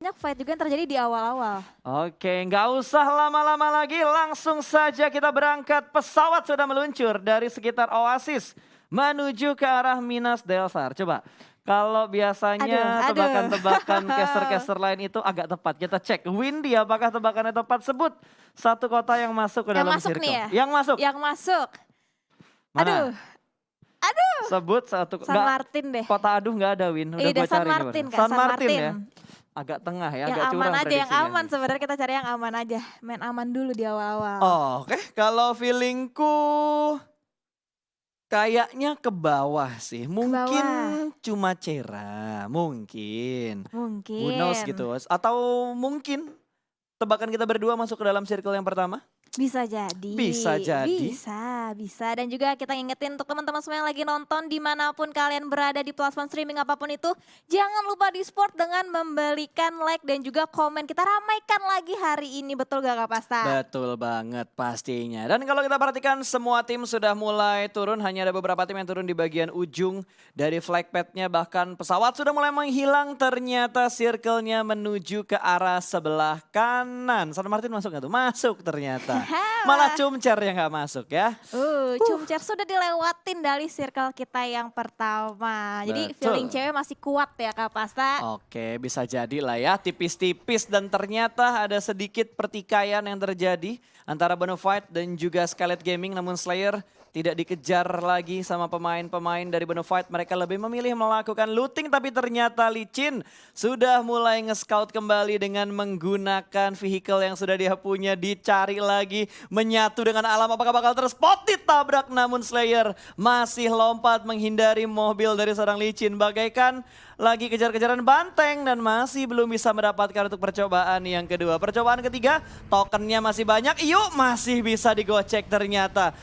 banyak fight juga yang terjadi di awal-awal. Oke, nggak usah lama-lama lagi, langsung saja kita berangkat. Pesawat sudah meluncur dari sekitar Oasis menuju ke arah Minas Delsar. Coba, kalau biasanya Aduh. tebakan-tebakan caster-caster lain itu agak tepat. Kita cek, Windy apakah tebakannya tepat? Sebut satu kota yang masuk ke Yang dalam masuk circle. nih ya? Yang masuk. Yang masuk. Mana? Aduh. Sebut satu. San Martin deh. Kota aduh nggak ada, Win. Udah gue San cari. Martin, nih, Kak. San Martin ya. Agak tengah ya, Yang agak aman curang aja, yang prediksinya aman nih. sebenarnya kita cari yang aman aja. Main aman dulu di awal-awal. Oke, kalau feelingku kayaknya ke bawah sih. Mungkin cuma Cera, mungkin. Who knows Mungkin. gitu. Atau mungkin tebakan kita berdua masuk ke dalam circle yang pertama? Bisa jadi. Bisa jadi. Bisa. Dan juga kita ingetin untuk teman-teman semua yang lagi nonton dimanapun kalian berada di platform streaming apapun itu. Jangan lupa di support dengan memberikan like dan juga komen. Kita ramaikan lagi hari ini, betul gak Kak Pasta? Betul banget pastinya. Dan kalau kita perhatikan semua tim sudah mulai turun. Hanya ada beberapa tim yang turun di bagian ujung dari flag padnya. Bahkan pesawat sudah mulai menghilang. Ternyata circle-nya menuju ke arah sebelah kanan. San Martin masuk gak tuh? Masuk ternyata. Malah Cumcer yang gak masuk ya. Cumcer sudah dilewatin dari circle kita yang pertama. Jadi feeling cewek masih kuat ya Kak Pasta. Oke, bisa jadi lah ya, tipis-tipis dan ternyata ada sedikit pertikaian yang terjadi antara Bonafide dan juga Scarlet Gaming, namun Slayer tidak dikejar lagi sama pemain-pemain dari Bonafide. Mereka lebih memilih melakukan looting, tapi ternyata Licin sudah mulai nge-scout kembali dengan menggunakan vehicle yang sudah dia punya, dicari lagi, menyatu dengan alam. Apakah bakal terspot, ditabrak, namun Slayer masih lompat menghindari mobil dari seorang Licin, bagaikan lagi kejar-kejaran banteng dan masih belum bisa mendapatkan untuk percobaan yang kedua. Percobaan ketiga, tokennya masih banyak, yuk masih bisa digocek ternyata.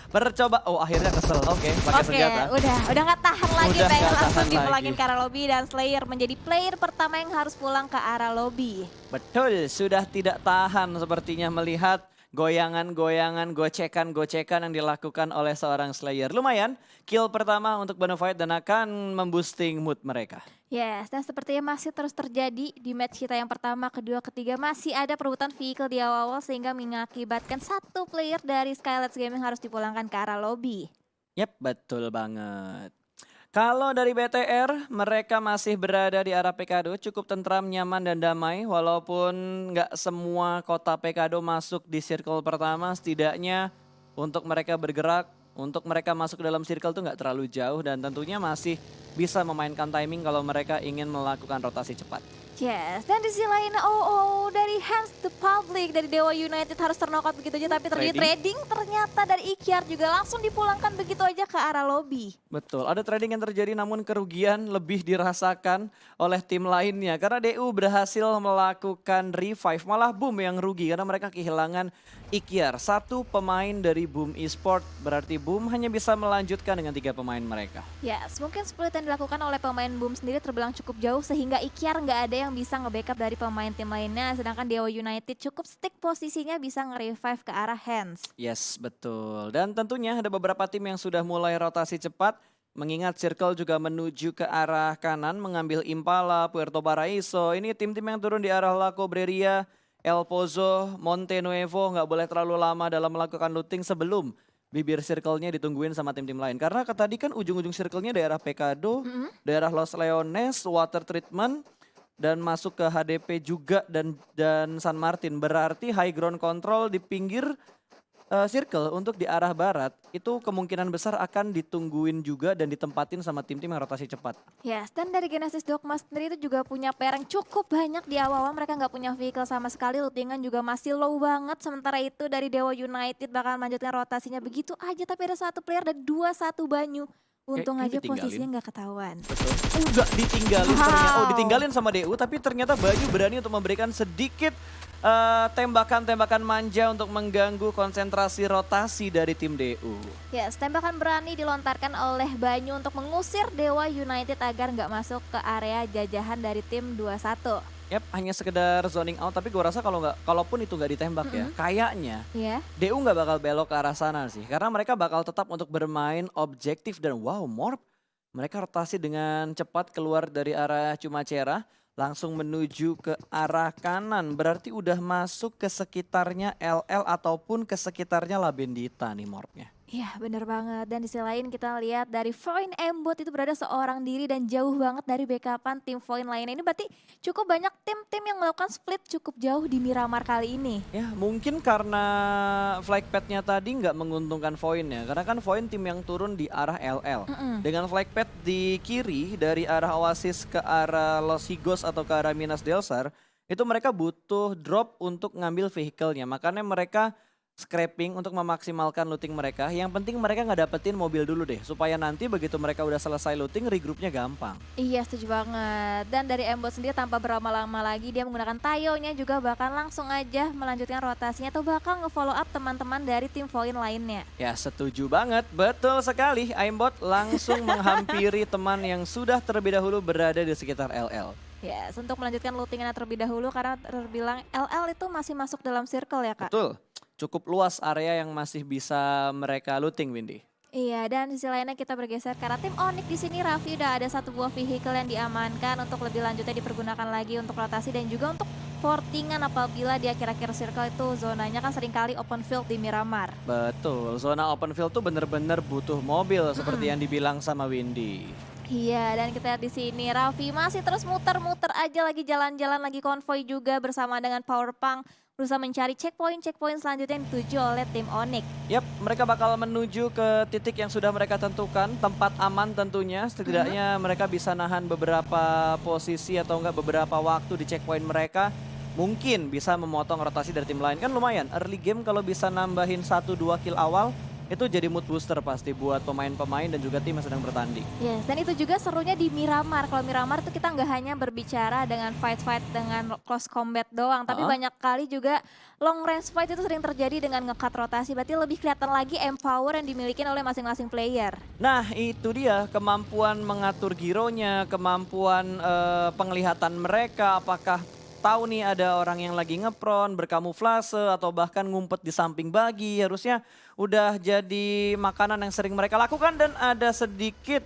Akhirnya kesel, oke, pakai senjata. Udah gak tahan lagi, Udah pengen nggak langsung tahan dipulangin lagi. ke arah lobby dan Slayer menjadi player pertama yang harus pulang ke arah lobby. Betul, sudah tidak tahan sepertinya melihat goyangan-goyangan, gocekan-gocekan yang dilakukan oleh seorang Slayer. Lumayan, kill pertama untuk Bonafide dan akan memboosting mood mereka. Yes, dan sepertinya masih terus terjadi di match kita yang pertama, kedua, ketiga. Masih ada perebutan vehicle di awal-awal sehingga mengakibatkan satu player dari Skylights Gaming harus dipulangkan ke arah lobby. Yap, betul banget. Kalau dari BTR, mereka masih berada di arah Pekado, cukup tentram, nyaman, dan damai. Walaupun nggak semua kota Pekado masuk di circle pertama, setidaknya untuk mereka bergerak, untuk mereka masuk ke dalam circle itu nggak terlalu jauh. Dan tentunya masih bisa memainkan timing kalau mereka ingin melakukan rotasi cepat. Yes, dan di sisi lain dari Hands the Public dari Dewa United harus terknock begitu aja, tapi terjadi trading ternyata dari Ikyar juga langsung dipulangkan begitu aja ke arah lobby. Betul, ada trading yang terjadi namun kerugian lebih dirasakan oleh tim lainnya. Karena DU berhasil melakukan revive, malah Boom yang rugi karena mereka kehilangan Ikyar. Satu pemain dari Boom Esport, berarti Boom hanya bisa melanjutkan dengan 3 pemain mereka. Yes, mungkin split yang dilakukan oleh pemain Boom sendiri terbilang cukup jauh sehingga Ikyar nggak ada yang bisa nge-backup dari pemain tim lainnya. Sedangkan Dewa United cukup stick posisinya bisa nge-revive ke arah Hands. Yes, betul. Dan tentunya ada beberapa tim yang sudah mulai rotasi cepat. Mengingat Circle juga menuju ke arah kanan mengambil Impala, Puerto Paraiso. Ini tim-tim yang turun di arah La Cobreria, El Pozo, Monte Nuevo. Nggak boleh terlalu lama dalam melakukan looting sebelum bibir circle-nya ditungguin sama tim-tim lain. Karena tadi kan ujung-ujung circle-nya daerah Pecado, daerah Los Leones, Water Treatment, dan masuk ke HDP juga dan San Martin. Berarti high ground control di pinggir circle untuk di arah barat itu kemungkinan besar akan ditungguin juga dan ditempatin sama tim-tim yang rotasi cepat. Yes, dan dari Genesis Dogma sendiri itu juga punya pair yang cukup banyak di awal-awal. Mereka nggak punya vehicle sama sekali, lootingan juga masih low banget. Sementara itu dari Dewa United bakal melanjutkan rotasinya begitu aja, tapi ada satu player dan 2-1 Banyu. Untung aja posisinya nggak ketahuan. Betul. Udah ditinggalin ternyata. Ditinggalin sama DU tapi ternyata Banyu berani untuk memberikan sedikit tembakan-tembakan manja untuk mengganggu konsentrasi rotasi dari tim DU. Yes, tembakan berani dilontarkan oleh Banyu untuk mengusir Dewa United agar nggak masuk ke area jajahan dari tim 21. Yap, hanya sekedar zoning out, tapi gue rasa kalaupun itu nggak ditembak ya, kayaknya DU nggak bakal belok ke arah sana sih. Karena mereka bakal tetap untuk bermain objektif dan wow, Morp. Mereka rotasi dengan cepat keluar dari arah Cumacera. langsung menuju ke arah kanan. Berarti udah masuk ke sekitarnya LL ataupun ke sekitarnya Labendita nih Morpnya. Iya bener banget, dan di sisi lain kita lihat dari Void Embot itu berada seorang diri dan jauh banget dari backupan tim Void lainnya. Ini berarti cukup banyak tim-tim yang melakukan split cukup jauh di Miramar kali ini. Ya mungkin karena flag pad-nya tadi nggak menguntungkan Void ya. Karena kan Void tim yang turun di arah LL. Dengan flag pad di kiri dari arah Oasis ke arah Los Higos atau ke arah Minas Delsar. Itu mereka butuh drop untuk ngambil vehicle-nya. Makanya mereka scrapping untuk memaksimalkan looting mereka. Yang penting mereka nggak dapetin mobil dulu deh. Supaya nanti begitu mereka udah selesai looting, regroupnya gampang. Iya setuju banget. Dan dari Embot sendiri tanpa berlama-lama lagi dia menggunakan Tayo-nya juga bahkan langsung aja melanjutkan rotasinya atau bakal nge-follow up teman-teman dari tim Void lainnya. Ya setuju banget, betul sekali. Aimbot langsung menghampiri teman yang sudah terlebih dahulu berada di sekitar LL. Yes, untuk melanjutkan lootingannya terlebih dahulu karena terbilang LL itu masih masuk dalam circle ya Kak. Betul, cukup luas area yang masih bisa mereka looting, Windy. Iya, dan sisi lainnya kita bergeser karena tim Onyx di sini. Raffi udah ada satu buah vehicle yang diamankan untuk lebih lanjutnya dipergunakan lagi untuk rotasi dan juga untuk portingan apabila di akhir-akhir circle itu zonanya kan seringkali open field di Miramar. Betul, zona open field tuh bener-bener butuh mobil seperti yang dibilang sama Windy. Iya, dan kita lihat di sini Raffi masih terus muter-muter aja lagi jalan-jalan lagi konvoy juga bersama dengan Powerpunk berusaha mencari checkpoint selanjutnya yang dituju oleh tim Onyx. Yap, mereka bakal menuju ke titik yang sudah mereka tentukan, tempat aman tentunya. Setidaknya mereka bisa nahan beberapa posisi atau enggak beberapa waktu di checkpoint mereka. Mungkin bisa memotong rotasi dari tim lain. Kan lumayan, early game kalau bisa nambahin 1-2 kill awal, itu jadi mood booster pasti buat pemain-pemain dan juga tim yang sedang bertanding. Yes, dan itu juga serunya di Miramar. Kalau Miramar itu kita nggak hanya berbicara dengan fight-fight dengan close combat doang, tapi banyak kali juga long range fight itu sering terjadi dengan nge-cut rotasi. Berarti lebih kelihatan lagi empower yang dimiliki oleh masing-masing player. Nah itu dia kemampuan mengatur gironya, kemampuan penglihatan mereka, apakah tahu nih ada orang yang lagi ngepron, berkamuflase atau bahkan ngumpet di samping bagi, harusnya udah jadi makanan yang sering mereka lakukan dan ada sedikit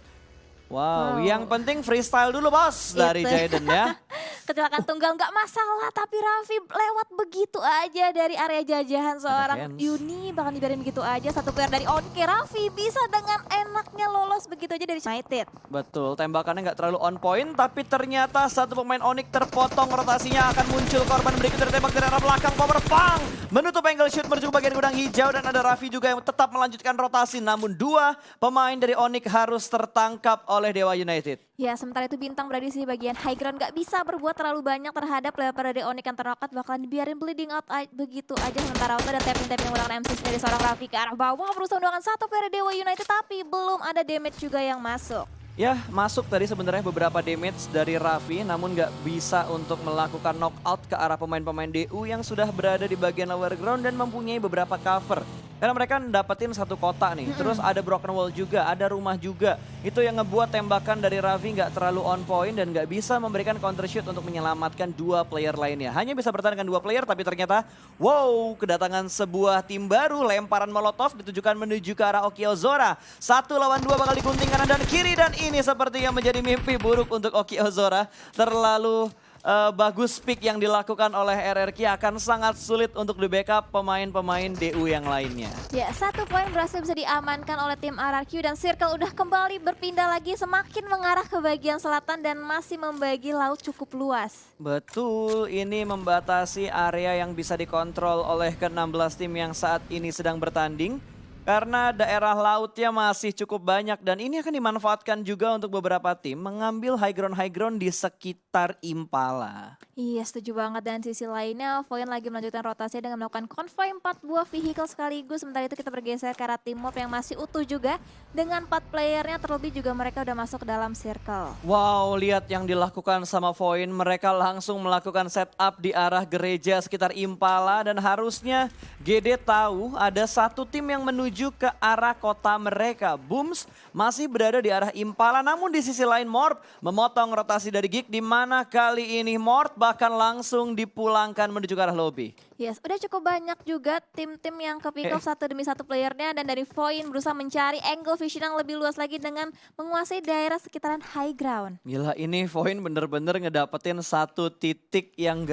yang penting freestyle dulu bos dari Jaden ya. Kecelakaan tunggal nggak masalah, tapi Raffi lewat begitu aja dari area jajahan seorang Yuni, bahkan dibiarin begitu aja. Satu player dari Onke, Raffi bisa dengan enaknya lolos begitu aja dari United. Betul, tembakannya nggak terlalu on point, tapi ternyata satu pemain Onyx terpotong rotasinya, akan muncul korban berikut dari tembak dari arah belakang. Powerpunk menutup angle shoot menuju bagian gudang hijau dan ada Raffi juga yang tetap melanjutkan rotasi. Namun dua pemain dari Onyx harus tertangkap oleh Dewa United. Ya, sementara itu Bintang berada di sini bagian high ground, gak bisa berbuat terlalu banyak terhadap player dari Onyx yang ternokat, bakalan dibiarin bleeding out begitu aja. Sementara Auto dan tapping-tapping menggunakan MC dari seorang Raffi ke arah bawah, berusaha menggunakan satu player Dewa United, tapi belum ada damage juga yang masuk. Ya, masuk tadi sebenarnya beberapa damage dari Raffi, namun nggak bisa untuk melakukan knockout ke arah pemain-pemain DU yang sudah berada di bagian lower ground dan mempunyai beberapa cover. Karena mereka dapetin satu kota nih, terus ada broken wall juga, ada rumah juga. Itu yang ngebuat tembakan dari Raffi nggak terlalu on point dan nggak bisa memberikan counter shoot untuk menyelamatkan dua player lainnya. Hanya bisa bertahan dengan dua player, tapi ternyata kedatangan sebuah tim baru, lemparan molotov ditujukan menuju ke arah Okiozora. 1 lawan 2 bakal digunting kanan dan kiri, dan ini seperti yang menjadi mimpi buruk untuk Okiozora. Terlalu bagus pick yang dilakukan oleh RRQ, akan sangat sulit untuk di-backup pemain-pemain DU yang lainnya. Ya, 1 poin berhasil bisa diamankan oleh tim RRQ dan Circle udah kembali berpindah lagi semakin mengarah ke bagian selatan dan masih membagi laut cukup luas. Betul, ini membatasi area yang bisa dikontrol oleh ke-16 tim yang saat ini sedang bertanding. Karena daerah lautnya masih cukup banyak dan ini akan dimanfaatkan juga untuk beberapa tim mengambil high ground di sekitar Impala. Iya, setuju banget. Dan sisi lainnya Void lagi melanjutkan rotasi dengan melakukan konvoy 4 buah vehicle sekaligus. Sementara itu kita bergeser ke arah tim Mob yang masih utuh juga dengan 4 playernya, terlebih juga mereka udah masuk ke dalam circle. Wow, lihat yang dilakukan sama Void, mereka langsung melakukan setup di arah gereja sekitar Impala dan harusnya GD tahu ada satu tim yang menuju menuju ke arah kota mereka. Booms masih berada di arah Impala, namun di sisi lain Morp memotong rotasi dari Geek, di mana kali ini Morp bahkan langsung dipulangkan menuju ke arah lobby. Yes, udah cukup banyak juga tim-tim yang ke pick off satu demi satu playernya, dan dari Void berusaha mencari angle vision yang lebih luas lagi dengan menguasai daerah sekitaran high ground. Gila, ini Void bener-bener ngedapetin satu titik yang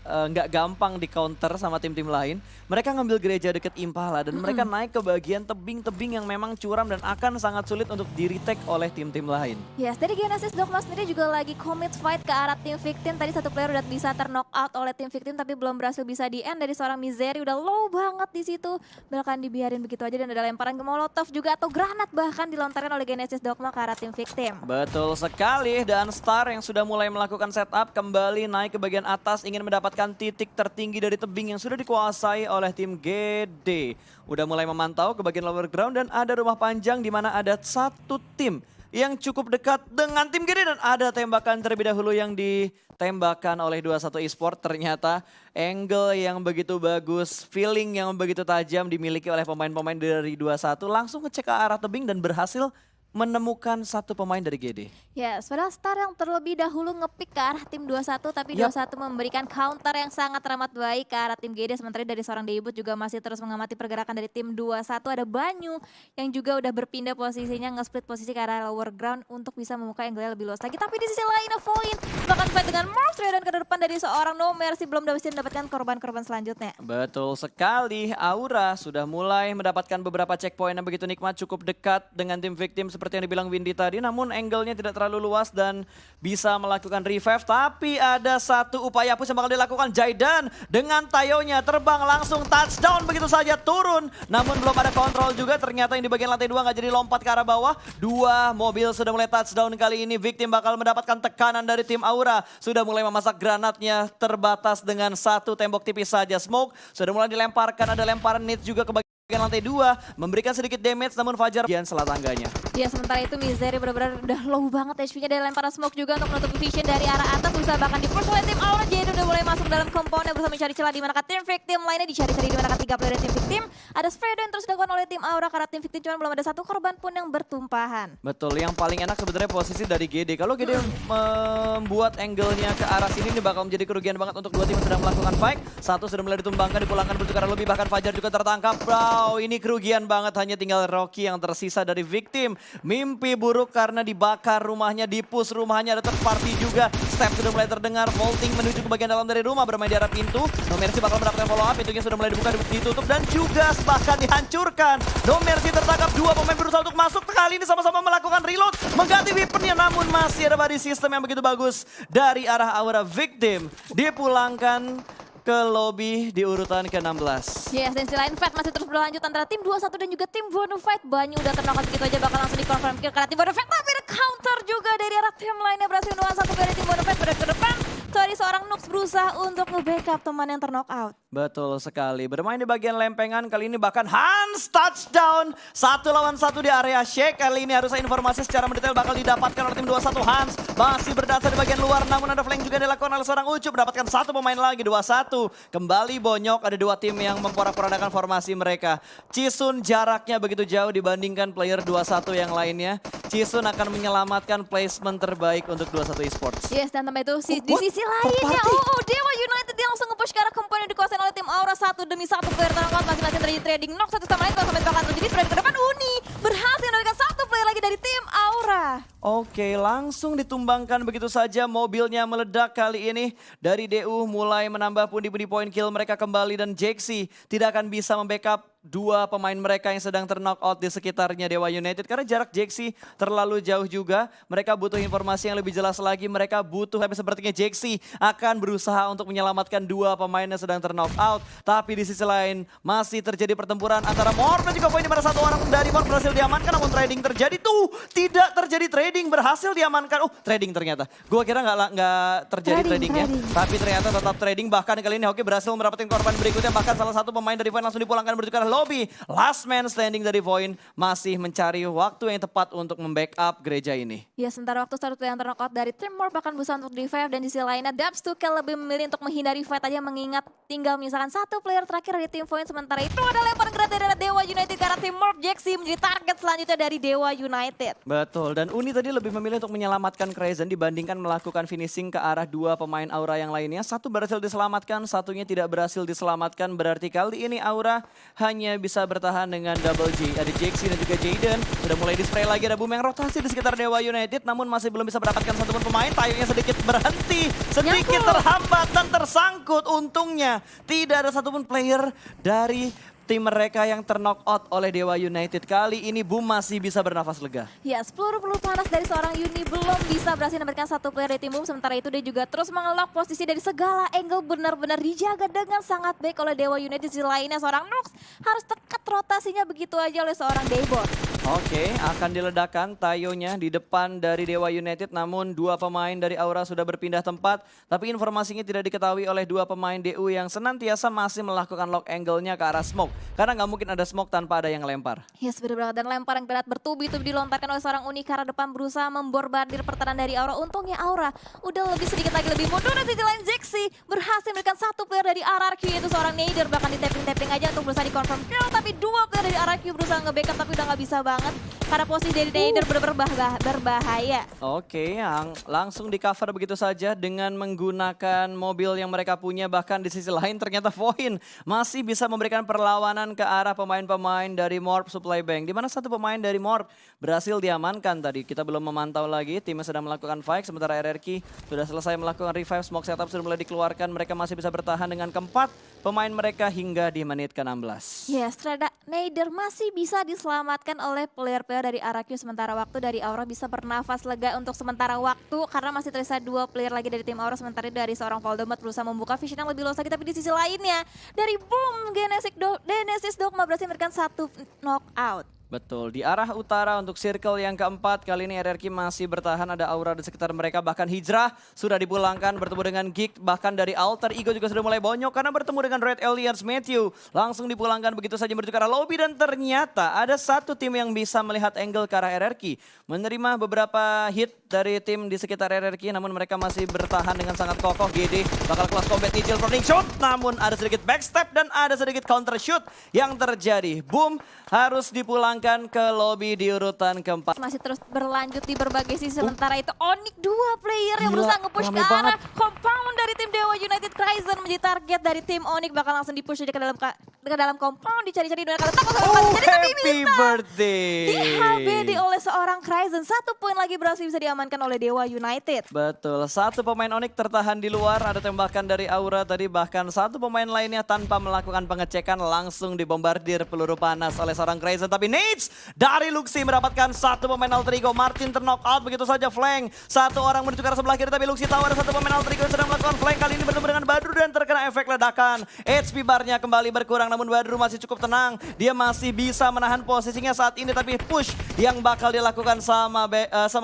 nggak gampang di counter sama tim-tim lain. Mereka ngambil gereja deket Impala dan mereka naik ke bagian tebing-tebing yang memang curam dan akan sangat sulit untuk di-retake oleh tim-tim lain. Yes, dari Genesis Dogma sendiri juga lagi commit fight ke arah tim victim. Tadi satu player udah bisa knock out oleh tim victim tapi belum berhasil bisa di-end dari seorang Misery. Udah low banget di situ. Bahkan dibiarin begitu aja dan ada lemparan ke Molotov juga atau granat bahkan dilontarkan oleh Genesis Dogma ke arah tim victim. Betul sekali, dan Star yang sudah mulai melakukan setup kembali naik ke bagian atas ingin mendapatkan titik tertinggi dari tebing yang sudah dikuasai oleh tim GD. Udah mulai memantau ke bagian lower ground dan ada rumah panjang di mana ada satu tim yang cukup dekat dengan tim GD dan ada tembakan terlebih dahulu yang ditembakkan oleh 21 Esport. Ternyata angle yang begitu bagus, feeling yang begitu tajam dimiliki oleh pemain-pemain dari 21 langsung ngecek ke arah tebing dan berhasil menemukan satu pemain dari GD. Yes, padahal Star yang terlebih dahulu ngepick ke arah tim 21 tapi 21 memberikan counter yang sangat teramat baik ke arah tim GD. Sementara dari seorang debut juga masih terus mengamati pergerakan dari tim 21. Ada Banyu yang juga udah berpindah posisinya, nge-split posisi ke arah lower ground untuk bisa membuka angle lebih luas lagi. Tapi di sisi lain Void bahkan fight dengan Monster dan ke depan dari seorang No Mercy belum bisa mendapatkan korban-korban selanjutnya. Betul sekali, Aura sudah mulai mendapatkan beberapa checkpoint yang begitu nikmat, cukup dekat dengan tim victim seperti yang dibilang Windy tadi, namun angle-nya tidak terlalu luas dan bisa melakukan revive. Tapi ada satu upaya push yang bakal dilakukan Jaidan dengan tayonya terbang langsung touchdown begitu saja turun. Namun belum ada kontrol juga, ternyata yang di bagian lantai 2 nggak jadi lompat ke arah bawah. Dua mobil sudah mulai touchdown kali ini, victim bakal mendapatkan tekanan dari tim Aura. Sudah mulai memasak granatnya terbatas dengan satu tembok tipis saja. Smoke sudah mulai dilemparkan, ada lemparan nade juga ke bagian lantai 2, memberikan sedikit damage namun Fajar bagian selat tangganya. Ya sementara itu Misery benar-benar udah low banget HP-nya dari lemparan smoke juga untuk menutup vision dari arah atas. Berusaha bahkan di-push oleh tim Aura. Jadi udah mulai masuk dalam compound berusaha mencari celah di manakah tim victim lainnya dicari-cari di manakah 3 player tim victim. Ada spray yang terus dilakukan oleh tim Aura karena tim victim cuman belum ada satu korban pun yang bertumpahan. Betul, yang paling enak sebenarnya posisi dari GD. Kalau GD membuat angle-nya ke arah sini ini bakal menjadi kerugian banget untuk dua tim yang sedang melakukan fight. Satu sudah mulai ditumbangkan, dipulangkan menuju ke arah lebih, bahkan Fajar juga tertangkap. Bro, ini kerugian banget, hanya tinggal Rocky yang tersisa dari victim. Mimpi buruk karena dibakar rumahnya, dipus rumahnya, ada third party juga. Step sudah mulai terdengar, vaulting menuju ke bagian dalam dari rumah, bermain di arah pintu. No Mercy bakal mendapatkan follow up, pintunya sudah mulai dibuka, ditutup dan juga bahkan dihancurkan. No Mercy tertangkap, dua pemain berusaha untuk masuk, kali ini sama-sama melakukan reload, mengganti weaponnya, namun masih ada body system yang begitu bagus dari arah Aura. Victim dipulangkan ke lobby di urutan ke-16. Yes, dan selain fight masih terus berlanjut antara tim 21 dan juga tim Bonafide. Banyu udah ternokat begitu aja bakal langsung dikonfirm kill karena tim Bonafide. Tapi ada counter juga dari arah tim lainnya, berhasil nuan satu dari tim Bonafide berada ke depan. Dari seorang Nux berusaha untuk nge-backup teman yang terknock out. Betul sekali, bermain di bagian lempengan kali ini bahkan Hans touchdown. 1 lawan 1 di area Shake. Kali ini harusnya informasi secara mendetail bakal didapatkan oleh tim 21. Hans masih berdasar di bagian luar, namun ada flank juga dilakukan oleh seorang Ucup. Mendapatkan satu pemain lagi, 21. Kembali bonyok, ada dua tim yang memporak-porandakan formasi mereka. Cisun jaraknya begitu jauh dibandingkan player 21 yang lainnya. Cisun akan menyelamatkan placement terbaik untuk 21 Esports. Yes, dan tambah itu di sisi lainnya, Dewa United dia langsung nge-push ke arah komponen dikuasain oleh tim Aura. Satu demi satu player terangkat masing-masing terjadi trading knock satu sama lain. Kalau sampai bakal terjadi spread ke depan, Uni berhasil mendapatkan satu player lagi dari tim Aura. Oke, langsung ditumbangkan begitu saja, mobilnya meledak kali ini. Dari DU mulai menambah pundi-pundi poin kill mereka kembali dan Jaxi tidak akan bisa membackup dua pemain mereka yang sedang terknock out di sekitarnya Dewa United. Karena jarak Jaxi terlalu jauh juga, mereka butuh informasi yang lebih jelas lagi. Mereka butuh, tapi sepertinya Jaxi akan berusaha untuk menyelamatkan dua pemain yang sedang terknock out. Tapi di sisi lain masih terjadi pertempuran antara Morp dan juga poin di mana satu orang dari Morp berhasil diamankan. Namun trading terjadi tuh, tidak terjadi trading, berhasil diamankan. Trading ternyata. Gua kira nggak terjadi tradingnya, tapi ternyata tetap trading. Bahkan kali ini Hoki berhasil mendapatkan korban berikutnya. Bahkan salah satu pemain dari Void langsung dipulangkan menuju ke arah lobby. Last man standing dari Void masih mencari waktu yang tepat untuk membackup gereja ini. Ya, sementara waktu satu yang terknock out dari tim Morp bahkan berusaha untuk revive, dan di sisi lainnya Dubstukel lebih memilih untuk menghindari fight aja mengingat tinggal misalkan satu player terakhir dari tim Void. Sementara itu ada lemparan berat dari Dewa United karena tim Morph Jaxi menjadi target selanjutnya dari Dewa United. Betul, dan Uni tadi lebih memilih untuk menyelamatkan Crazen dibandingkan melakukan finishing ke arah dua pemain Aura yang lainnya. Satu berhasil diselamatkan, satunya tidak berhasil diselamatkan. Berarti kali ini Aura hanya bisa bertahan dengan double J. Ada Jaxi dan juga Jaden. Sudah mulai di-spray lagi, ada boom yang rotasi di sekitar Dewa United. Namun masih belum bisa mendapatkan satu pun pemain. Tayunya sedikit berhenti, sedikit terhambat dan tersangkut. Untungnya tidak ada satupun player dari tim mereka yang terknock out oleh Dewa United. Kali ini Boom masih bisa bernafas lega. Ya, peluru panas dari seorang Uni belum bisa berhasil mendapatkan satu player dari tim Boom. Sementara itu dia juga terus mengelok posisi dari segala angle, benar-benar dijaga dengan sangat baik oleh Dewa United. Di sisi lainnya seorang Nox harus tekat rotasinya begitu aja oleh seorang Daybot. Oke, akan diledakkan Tayonya di depan dari Dewa United. Namun dua pemain dari Aura sudah berpindah tempat. Tapi informasinya tidak diketahui oleh dua pemain DU yang senantiasa masih melakukan lock angle-nya ke arah smoke. Karena nggak mungkin ada smoke tanpa ada yang lempar. Yes, benar banget. Dan lemparan granat bertubi-tubi dilontarkan oleh seorang Uni karena depan berusaha memborbardir pertahanan dari Aura. Untungnya Aura udah lebih sedikit lagi lebih mundur. Dan di sisi lain Jaxi berhasil memberikan satu player dari RRQ, yaitu seorang Nader. Bahkan di tapping-tapping aja untuk berusaha di confirm kill. Tapi dua player dari RRQ berusaha nge-backup tapi udah nggak bisa banget. Karena posisi dari Nader benar-benar berbahaya. Oke, langsung di cover begitu saja dengan menggunakan mobil yang mereka punya. Bahkan di sisi lain ternyata Voin masih bisa memberikan perlawanan ke arah pemain-pemain dari Morph Supply Bank. Di mana satu pemain dari Morph berhasil diamankan tadi. Kita belum memantau lagi, timnya sedang melakukan fight. Sementara RRQ sudah selesai melakukan revive, smoke setup sudah mulai dikeluarkan. Mereka masih bisa bertahan dengan keempat pemain mereka hingga di menit ke-16. Yes, ternyata Nader masih bisa diselamatkan oleh player-player dari RRQ. Sementara waktu dari Aura bisa bernafas lega untuk sementara waktu. Karena masih tersisa dua player lagi dari tim Aura. Sementara dari seorang Voldemort berusaha membuka vision yang lebih luas lagi. Tapi di sisi lainnya dari Boom, Genesis Dogma berhasil memberikan satu knockout. Betul, di arah utara untuk circle yang keempat. Kali ini RRQ masih bertahan, ada Aura di sekitar mereka. Bahkan Hijrah sudah dipulangkan bertemu dengan Geek. Bahkan dari Alter Ego juga sudah mulai bonyok karena bertemu dengan Red Aliens. Matthew langsung dipulangkan begitu saja menuju ke arah lobby. Dan ternyata ada satu tim yang bisa melihat angle ke arah RRQ. Menerima beberapa hit dari tim di sekitar RRQ. Namun mereka masih bertahan dengan sangat kokoh. GD bakal kelas combat Nigel Burning Shot. Namun ada sedikit backstep dan ada sedikit counter shoot yang terjadi. Boom harus dipulangkan ke lobby di urutan keempat. Masih terus berlanjut di berbagai sisi. Sementara itu Onyx dua player yang Gila, berusaha nge-push ke rame arah banget. compound dari tim Dewa United. Crazen menjadi target dari tim Onyx. Bakal langsung di-push ke dalam compound. Dicari-cari dengan kata takut sama Oh, jadi tapi happy bisa birthday. di HBD oleh seorang Crazen. Satu poin lagi berhasil bisa diamankan oleh Dewa United. Betul, satu pemain Onyx tertahan di luar, ada tembakan dari Aura tadi, bahkan satu pemain lainnya tanpa melakukan pengecekan langsung dibombardir peluru panas oleh seorang Crazen. Tapi Nades dari Luxi mendapatkan satu pemain Alter Ego, Martin terknock out begitu saja flank. Satu orang menuju ke arah sebelah kiri tapi Luxi tahu ada satu pemain Alter Ego yang sedang melakukan flank. Kali ini bertemu dengan Badru dan terkena efek ledakan. HP barnya kembali berkurang namun Badru masih cukup tenang. Dia masih bisa menahan posisinya saat ini tapi push yang bakal dilakukan sama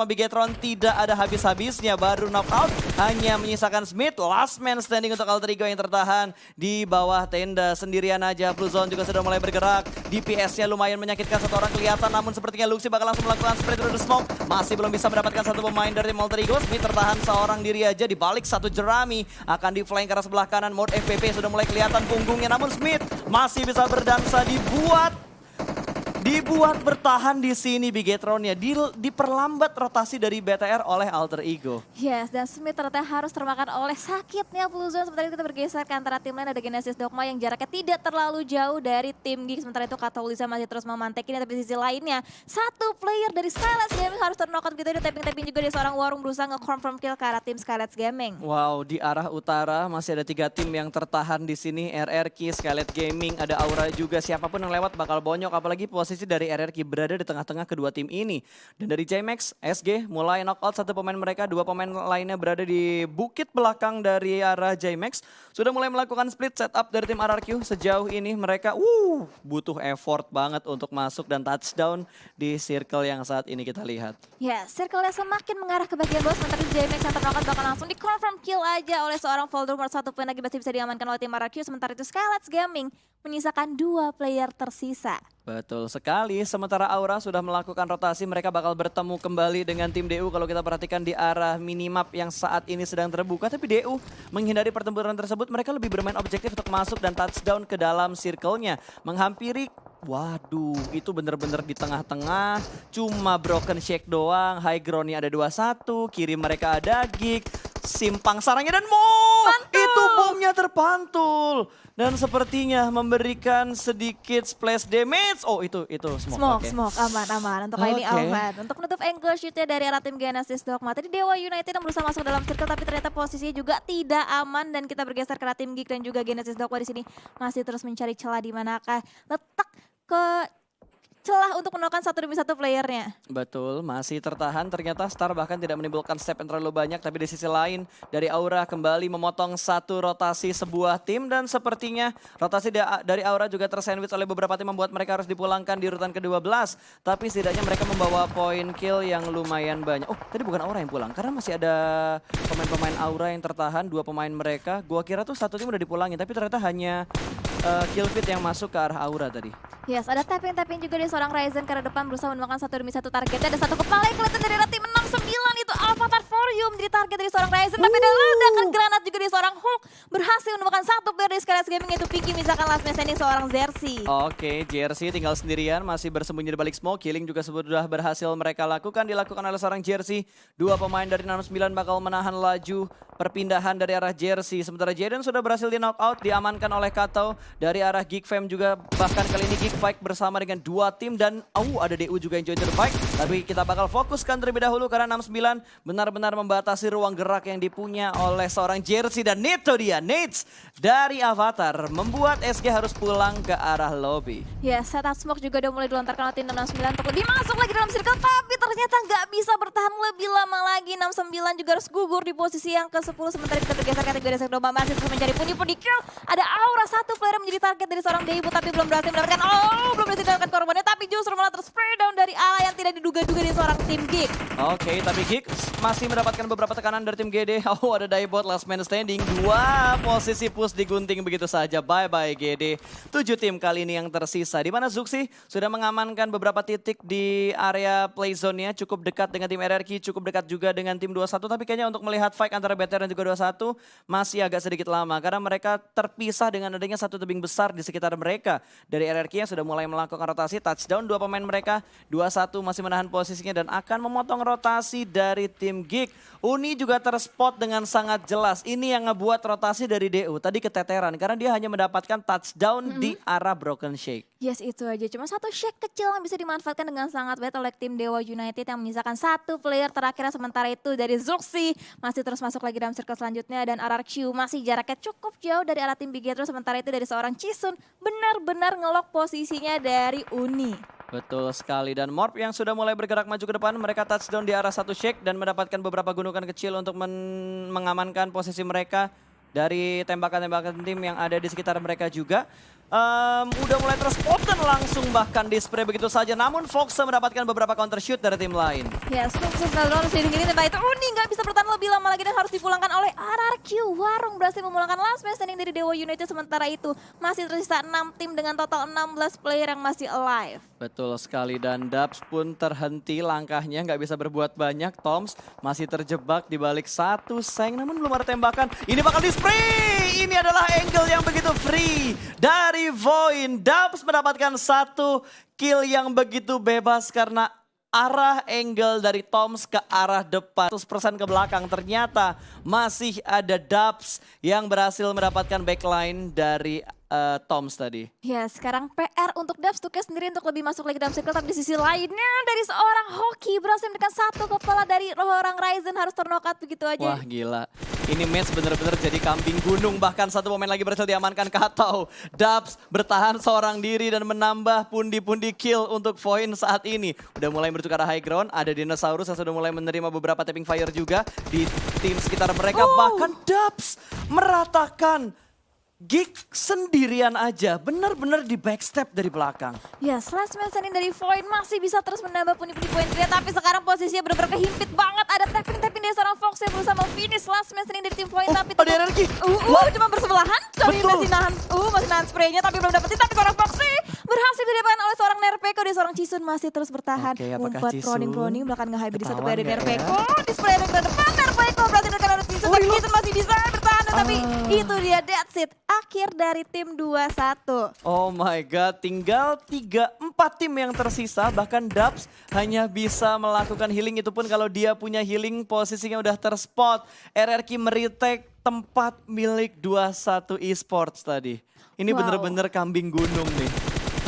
Bigetron tidak ada habis-habisnya. Baru knockout hanya menyisakan Smith, last man standing untuk Alter Ego yang tertahan di bawah tenda sendirian aja. Blue Zone juga sudah mulai bergerak. DPS-nya lumayan menyakitkan, satu orang kelihatan namun sepertinya Luxi bakal langsung melakukan spread through the smoke. Masih belum bisa mendapatkan satu pemain dari tim Alter Ego. Smith tertahan seorang diri aja di balik satu jerami. Akan di flank ke arah sebelah kanan. Mode FPP sudah mulai kelihatan punggungnya namun Smith masih bisa berdansa, dibuat bertahan di sini Bigetronnya. Diperlambat rotasi dari BTR oleh Alter Ego. Yes, dan Smith ternyata harus termakan oleh sakitnya Blue Zone. Sementara itu kita bergeser ke antara tim lain, ada Genesis Dogma yang jaraknya tidak terlalu jauh dari tim Geek. Sementara itu Katolisa masih terus memantekin, tapi di sisi lainnya satu player dari Skylets Gaming harus terknock gitu. Ada tapping-tapping juga dari seorang Warung berusaha nge-confirm kill ke arah tim Skylets Gaming. Wow, di arah utara masih ada 3 tim yang tertahan di sini. RRQ, Skylet Gaming, ada Aura juga. Siapapun yang lewat bakal bonyok, apalagi posisi dari RRQ berada di tengah-tengah kedua tim ini. Dan dari JMax, SG mulai knockout satu pemain mereka, 2 pemain lainnya berada di bukit belakang dari arah JMax. Sudah mulai melakukan split setup dari tim RRQ. Sejauh ini mereka butuh effort banget untuk masuk dan touchdown di circle yang saat ini kita lihat. Ya, circle-nya semakin mengarah ke bagian bawah. Sementara JMax yang terknock bakal langsung di-confirm kill aja oleh seorang Voldemort. Satu poin lagi masih bisa diamankan oleh tim RRQ. Sementara itu Skylets Gaming menyisakan 2 player tersisa. Betul sekali, sementara Aura sudah melakukan rotasi, mereka bakal bertemu kembali dengan tim DU kalau kita perhatikan di arah minimap yang saat ini sedang terbuka. Tapi DU menghindari pertempuran tersebut, mereka lebih bermain objektif untuk masuk dan touchdown ke dalam circle-nya. Menghampiri Waduh, itu bener-bener di tengah-tengah, cuma broken shake doang, high groundnya ada 21, kiri mereka ada Gig, simpang sarangnya dan itu bomnya terpantul. Dan sepertinya memberikan sedikit splash damage. Oh itu smoke. Smoke, aman. Untuk kali ini Oke. aman. Untuk menutup angle shootnya dari arah tim Genesis Dogma. Tadi Dewa United yang berusaha masuk dalam circle tapi ternyata posisinya juga tidak aman. Dan kita bergeser ke arah tim Geek dan juga Genesis Dogma di sini masih terus mencari celah di manakah letak ke celah untuk menolakkan satu demi satu playernya. Betul, masih tertahan. Ternyata Star bahkan tidak menimbulkan step yang terlalu banyak. Tapi di sisi lain, dari Aura kembali memotong satu rotasi sebuah tim. Dan sepertinya rotasi dari Aura juga tersandwich oleh beberapa tim membuat mereka harus dipulangkan di urutan ke-12. Tapi setidaknya mereka membawa poin kill yang lumayan banyak. Oh, tadi bukan Aura yang pulang. Karena masih ada pemain-pemain Aura yang tertahan. 2 pemain mereka. Gua kira tuh satu tim udah dipulangin. Tapi ternyata hanya kill feed yang masuk ke arah Aura tadi. Yes, ada tapping juga dari seorang Ryzen ke arah depan berusaha menemukan satu demi satu targetnya. Ada satu kepala yang kelihatan dari arah tim 69 itu Avatar For You menjadi target dari seorang Ryzen. Tapi ada ledakan granat juga dari seorang Hulk. Berhasil menemukan satu player dari Skylight Gaming yaitu Pinky misalkan last man standing seorang Jersey. Oke, Jersey tinggal sendirian, masih bersembunyi di balik smoke. Killing juga sudah berhasil mereka dilakukan oleh seorang Jersey. 2 pemain dari 69 bakal menahan laju perpindahan dari arah Jersey. Sementara Jaden sudah berhasil di knock out, diamankan oleh Kato. Dari arah Geek Fam juga, bahkan kali ini Geek fight bersama dengan 2 tim. Dan ada DU juga yang join to the fight. Tapi kita bakal fokuskan terlebih dahulu karena 69 benar-benar membatasi ruang gerak yang dipunya oleh seorang Jersey. Dan itu dia, Nades dari Avatar membuat SG harus pulang ke arah lobby. Ya, setup smoke juga udah mulai dilontarkan oleh tim 69 untuk lebih masuk lagi dalam circle. Tapi ternyata nggak bisa bertahan lebih lama lagi. 69 juga harus gugur di posisi yang ke-10. Sementara kita bergeser kategori Sekdoba masih terus mencari pundi-pundi kill. Ada Aura, satu player yang menjadi target dari seorang Deibu tapi belum berhasil mendapatkan korbannya. Tapi justru malah terspray down dari arah yang tidak diduga-duga dari seorang tim Geek. Oke, tapi Geek masih mendapatkan beberapa tekanan dari tim GD. Ada Daibot last man standing. 2 posisi push digunting begitu saja. Bye-bye GD. 7 tim kali ini yang tersisa. Di mana Zuxi sudah mengamankan beberapa titik di area play zone-nya. Cukup dekat dengan tim RRQ, cukup dekat juga dengan tim 21. Tapi kayaknya untuk melihat fight antara BTR dan juga 21 masih agak sedikit lama. Karena mereka terpisah dengan adanya satu tebing besar di sekitar mereka. Dari RRQ yang sudah mulai melakukan rotasi. Touchdown 2 pemain mereka. 21 masih menahan posisinya dan akan memotong rotasi dari tim Geek. Uni juga terspot dengan sangat jelas. Ini yang ngebuat rotasi dari DU tadi keteteran karena dia hanya mendapatkan touchdown di arah broken shake. Yes, itu aja. Cuma satu shake kecil yang bisa dimanfaatkan dengan sangat baik oleh tim Dewa United yang menyisakan satu player terakhirnya. Sementara itu dari Zuxi masih terus masuk lagi dalam circle selanjutnya. Dan RRQ masih jaraknya cukup jauh dari arah tim Bigetro. Sementara itu dari seorang Chisun benar-benar ngelok posisinya dari Uni. Betul sekali, dan Morp yang sudah mulai bergerak maju ke depan, mereka touchdown di arah satu shake dan mendapatkan beberapa gunungan kecil untuk mengamankan posisi mereka dari tembakan-tembakan tim yang ada di sekitar mereka juga. Udah mulai terspoten langsung bahkan di spray begitu saja, namun Fox mendapatkan beberapa counter shoot dari tim lain. Ya, sukses harus ini tembak itu Uni nggak bisa bertahan lebih lama lagi dan harus dipulangkan oleh RRQ. Warung berhasil memulangkan last man standing dari Dewa United. Sementara itu masih tersisa 6 tim dengan total 16 player yang masih alive. Betul sekali, dan Dubs pun terhenti langkahnya, nggak bisa berbuat banyak. Toms masih terjebak di balik satu seng, namun belum ada tembakan. Ini bakal di spray. Ini adalah angle yang begitu free dari Voin. Dubs mendapatkan satu kill yang begitu bebas karena arah angle dari Toms ke arah depan 100% ke belakang. Ternyata masih ada Dubs yang berhasil mendapatkan backline dari Toms tadi. Ya, sekarang PR untuk Dubs Tuke sendiri untuk lebih masuk lagi dalam circle. Tapi di sisi lainnya dari seorang Hoki berhasil memberikan satu kepala dari orang Ryzen harus ternokat begitu aja. Wah gila, ini match bener-bener jadi kambing gunung. Bahkan satu pemain lagi berhasil diamankan Katau. Dubs bertahan seorang diri dan menambah pundi-pundi kill untuk Voin saat ini. Udah mulai bertukar high ground, ada Dinosaurus yang sudah mulai menerima beberapa tapping fire juga di tim sekitar mereka. Bahkan Dubs meratakan Geek sendirian aja, benar-benar di backstep dari belakang. Ya, last man standing dari Void masih bisa terus menambah pundi-pundi poin dia. Tapi sekarang posisinya benar-benar kehimpit banget. Ada tapping-tapping dari seorang Fox yang berusaha finish last man standing dari tim Void. Tapi ada energi. cuma bersebelahan. Tapi Betul. masih nahan spraynya tapi belum dapetin. Tapi seorang Foxy Berhasil didapatkan oleh seorang Nerpeko dan seorang Chisun masih terus bertahan. Oke, apakah Umpat Chisun Roning bahkan nge-hybrid di satu ketahuan player dari nggak ya? Nerpeko. Display yang ke depan Nerpeko berhasil ditekan oleh Chisun. Tapi Chisun masih bisa bertahan. Tapi itu dia, that's it. Akhir dari tim 2-1. Oh my god, tinggal 4 tim yang tersisa. Bahkan Dubs hanya bisa melakukan healing, itu pun kalau dia punya healing posisinya udah terspot. RRQ meretake tempat milik 21 esports tadi. Ini Wow. bener-bener kambing gunung nih.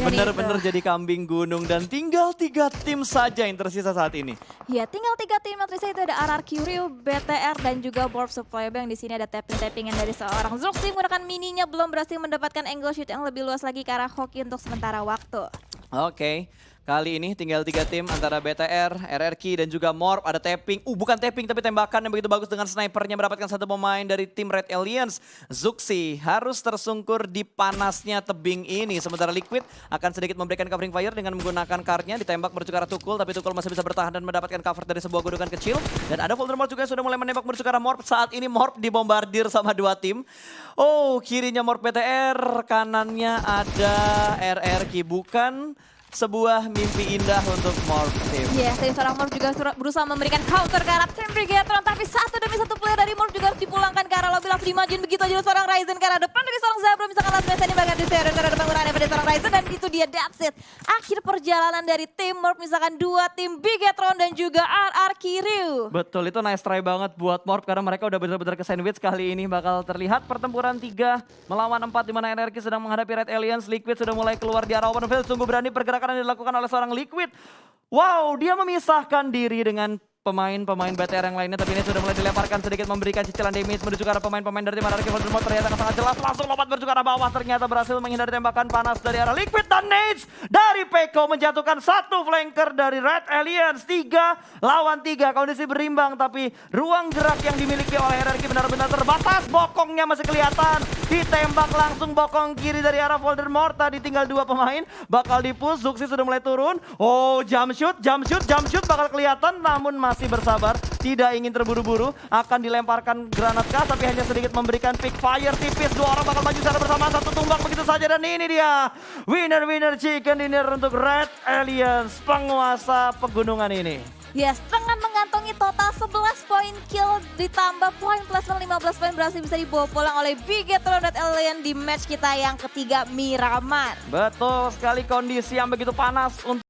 Dan Bener-bener itu. jadi kambing gunung dan tinggal 3 tim saja yang tersisa saat ini. Ya, tinggal 3 tim yang tersisa itu ada RRQ, Ryu, BTR, dan juga Borb Supply Bank. Di sini ada tapping-tappingan dari seorang Zooxi menggunakan mininya, belum berhasil mendapatkan angle shoot yang lebih luas lagi ke arah Hoki untuk sementara waktu. Oke, kali ini tinggal 3 tim antara BTR, RRQ, dan juga Morp. Ada tapping, bukan tapping tapi tembakan yang begitu bagus dengan snipernya mendapatkan satu pemain dari tim Red Aliens. Zooxi harus tersungkur di panasnya tebing ini. Sementara Liquid akan sedikit memberikan covering fire dengan menggunakan karnya. Ditembak menuju ke arah Tukul, tapi Tukul masih bisa bertahan dan mendapatkan cover dari sebuah gunungan kecil. Dan ada Voldemort juga yang sudah mulai menembak menuju ke arah Morp. Saat ini Morp dibombardir sama 2 tim. Oh, kirinya Morp BTR, kanannya ada RRQ. Bukan sebuah mimpi indah untuk Morp Team. Yes, dari seorang Morp juga berusaha memberikan counter ke arah tim Brigatron. Tapi satu demi satu player dari Morp juga harus dipulangkan ke arah lobby. Langsung dimajuin begitu aja seorang Ryzen ke arah depan. Dari seorang Zabro misalkan last match ini bahkan di share ke arah depan menggunakan dari seorang Ryzen. Dan itu dia, that's it. Akhir perjalanan dari tim Morp misalkan 2 tim Brigatron dan juga RRQ Ryu. Betul, itu nice try banget buat Morp karena mereka udah benar-benar ke sandwich. Kali ini bakal terlihat pertempuran 3 melawan 4 di mana RRQ sedang menghadapi Red Aliens. Liquid sudah mulai keluar di arah open field. Sungguh berani pergerakan yang dilakukan oleh seorang Liquid. Wow, dia memisahkan diri dengan pemain-pemain BTR yang lainnya, tapi ini sudah mulai dilemparkan sedikit memberikan cicilan damage menuju ke arah pemain-pemain dari tim RRQ. Voldemort ternyata sangat jelas langsung lompat menuju ke arah bawah, ternyata berhasil menghindari tembakan panas dari arah Liquid dan Nades dari Peko menjatuhkan satu flanker dari Red Aliens. 3 lawan 3, kondisi berimbang tapi ruang gerak yang dimiliki oleh RRQ benar-benar terbatas. Bokongnya masih kelihatan, ditembak langsung bokong kiri dari arah Voldemort. Tadi tinggal 2 pemain, bakal dipush. Zooxi sudah mulai turun. Oh, jump shoot bakal kelihatan, namun masih bersabar, tidak ingin terburu-buru, akan dilemparkan granat gas tapi hanya sedikit memberikan pick fire tipis. 2 orang bakal maju secara bersamaan, satu tumbang begitu saja dan ini dia winner chicken dinner untuk Red Aliens, penguasa pegunungan ini. Yes, dengan mengantongi total 11 poin kill ditambah poin placement 15 poin berhasil bisa dibawa pulang oleh Brigatron Red Alien di match kita yang ketiga Miramar. Betul sekali, kondisi yang begitu panas untuk